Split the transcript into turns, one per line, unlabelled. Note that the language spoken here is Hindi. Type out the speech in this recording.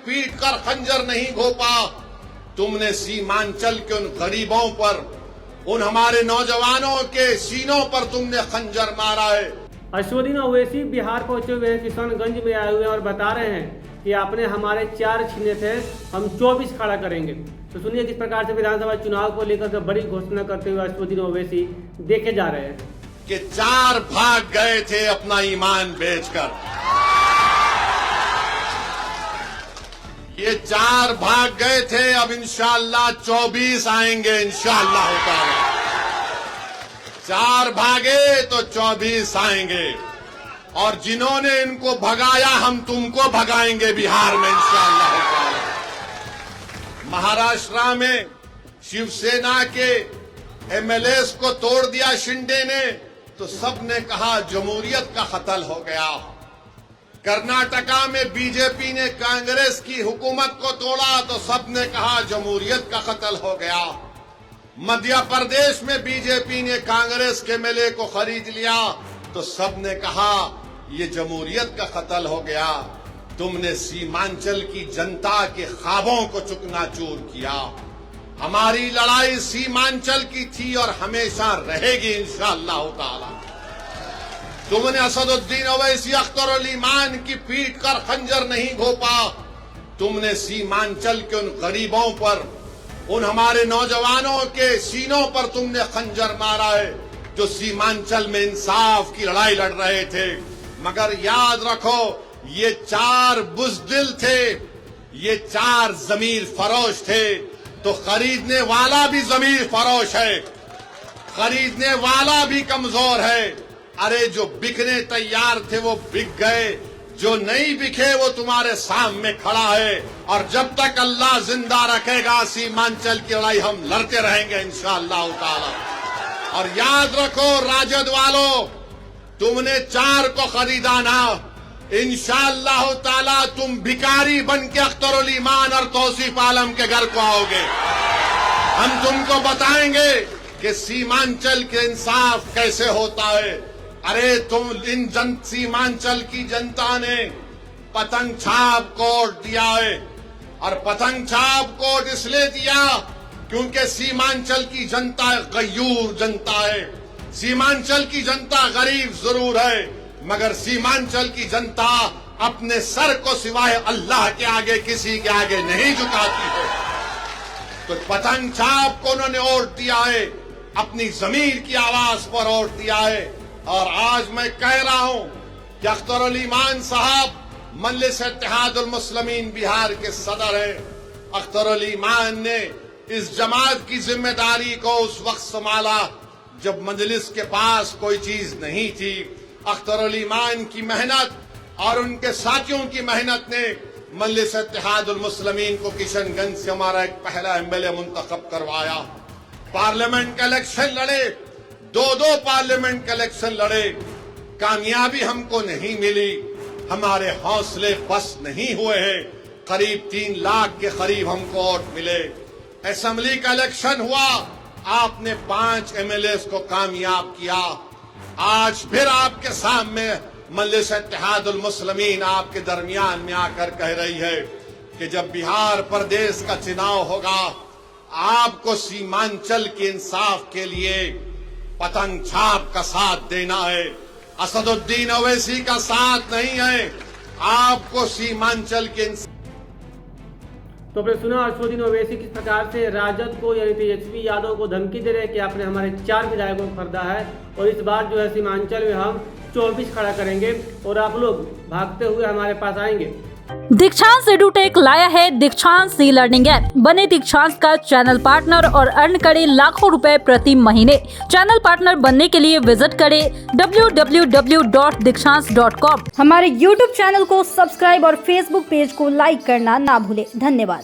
पीट कर खंजर नहीं घोंपा, तुमने सीमांचल के उन गरीबों पर, उन हमारे नौजवानों के सीनों पर तुमने खंजर मारा है।
असदुद्दीन ओवैसी बिहार पहुंचे हुए हैं, किशनगंज में आए हुए हैं और बता रहे हैं कि आपने हमारे 4 छीने थे, हम 24 खड़ा करेंगे। तो सुनिए किस प्रकार से विधानसभा चुनाव को लेकर के बड़ी घोषणा करते हुए असदुद्दीन ओवैसी देखे जा रहे हैं
कि 4 भाग गए थे अपना ईमान बेचकर, ये 4 भाग गए थे, अब इंशाअल्लाह 24 आएंगे इंशाअल्लाह ताला। 4 भागे तो 24 आएंगे, और जिन्होंने इनको भगाया हम तुमको भगाएंगे बिहार में इंशाअल्लाह ताला। महाराष्ट्र में शिवसेना के एमएलएस को तोड़ दिया शिंदे ने, तो सबने कहा जमहूरियत का खतल हो गया। कर्नाटका में बीजेपी ने कांग्रेस की हुकूमत को तोड़ा, तो सबने कहा जमहूरियत का खतल हो गया। मध्य प्रदेश में बीजेपी ने कांग्रेस के एमएलए को खरीद लिया, तो सबने कहा ये जमहूरियत का खतल हो गया। तुमने सीमांचल की जनता के ख्वाबों को चुकनाचूर किया। हमारी लड़ाई सीमांचल की थी और हमेशा रहेगी इंशाअल्लाह ताला। तुमने असदुद्दीन ओवैसी, अख्तर अली मान की पीट कर खंजर नहीं घोंपा, तुमने सीमांचल के उन गरीबों पर, उन हमारे नौजवानों के सीनों पर तुमने खंजर मारा है, जो सीमांचल में इंसाफ की लड़ाई लड़ रहे थे। मगर याद रखो, ये 4 बुज़दिल थे, ये 4 ज़मीर फरोश थे, तो खरीदने वाला भी ज़मीर फरोश है, खरीदने वाला भी कमजोर है। अरे जो बिकने तैयार थे वो बिक गए, जो नहीं बिके वो तुम्हारे सामने खड़ा है, और जब तक अल्लाह जिंदा रखेगा सीमांचल की लड़ाई हम लड़ते रहेंगे इंशाअल्लाह ताला। और याद रखो राजद वालों, तुमने 4 को खरीदा ना, इंशाअल्लाह ताला तुम भिखारी बन के अख्तर अली मान और तौसीफ आलम के घर को आओगे। हम तुमको बताएंगे कि सीमांचल के इंसाफ कैसे होता है। अरे तुम इन सीमांचल की जनता ने पतंग छाप कोड दिया है, और पतंग छाप कोड इसलिए दिया क्योंकि सीमांचल की जनता गयूर जनता है। सीमांचल की जनता गरीब जरूर है, मगर सीमांचल की जनता अपने सर को सिवाय अल्लाह के आगे किसी के आगे नहीं झुकाती है। तो पतंग छाप को उन्होंने वोट दिया है, अपनी जमीर की आवाज पर वोट दिया है। और आज मैं कह रहा हूं कि अख्तर अली मान साहब मजलिस इत्तेहादुल मुस्लिमीन बिहार के सदर है। अख्तर अली मान ने इस जमात की जिम्मेदारी को उस वक्त संभाला जब मजलिस के पास कोई चीज नहीं थी। अख्तर अली मान की मेहनत और उनके साथियों की मेहनत ने मजलिस इत्तेहादुल मुस्लिमीन को किशनगंज से हमारा एक पहला एमएलए मुंतखब करवाया। पार्लियामेंट का इलेक्शन लड़े, 2 पार्लियामेंट का इलेक्शन लड़े, कामयाबी हमको नहीं मिली। हमारे हौसले बस नहीं हुए हैं। करीब 3 लाख के करीब हमको वोट मिले। असेंबली का इलेक्शन हुआ, आपने 5 एमएलए को कामयाब किया। आज फिर आपके सामने मजलिस इत्तेहादुल मुस्लिमीन आपके दरमियान में आकर कह रही है कि जब बिहार प्रदेश का चुनाव होगा, आपको सीमांचल के इंसाफ के लिए पतंग छाप का साथ देना है, असदुद्दीन ओवैसी का साथ नहीं है। आपको सीमांचल के
तो आपने सुना असदुद्दीन ओवैसी किस प्रकार से राजद को यानी तेजस्वी यादव को धमकी दे रहे हैं कि आपने हमारे 4 विधायकों को खरीदा है, और इस बार जो है सीमांचल में हम 24 खड़ा करेंगे और आप लोग भागते हुए हमारे पास आएंगे।
दीक्षांत एडुटेक लाया है दीक्षांत ई लर्निंग ऐप। बने दीक्षांत का चैनल पार्टनर और अर्न करें लाखों रुपए प्रति महीने। चैनल पार्टनर बनने के लिए विजिट करें www.dikshans.com। हमारे YouTube चैनल को सब्सक्राइब और Facebook पेज को लाइक करना ना भूलें। धन्यवाद।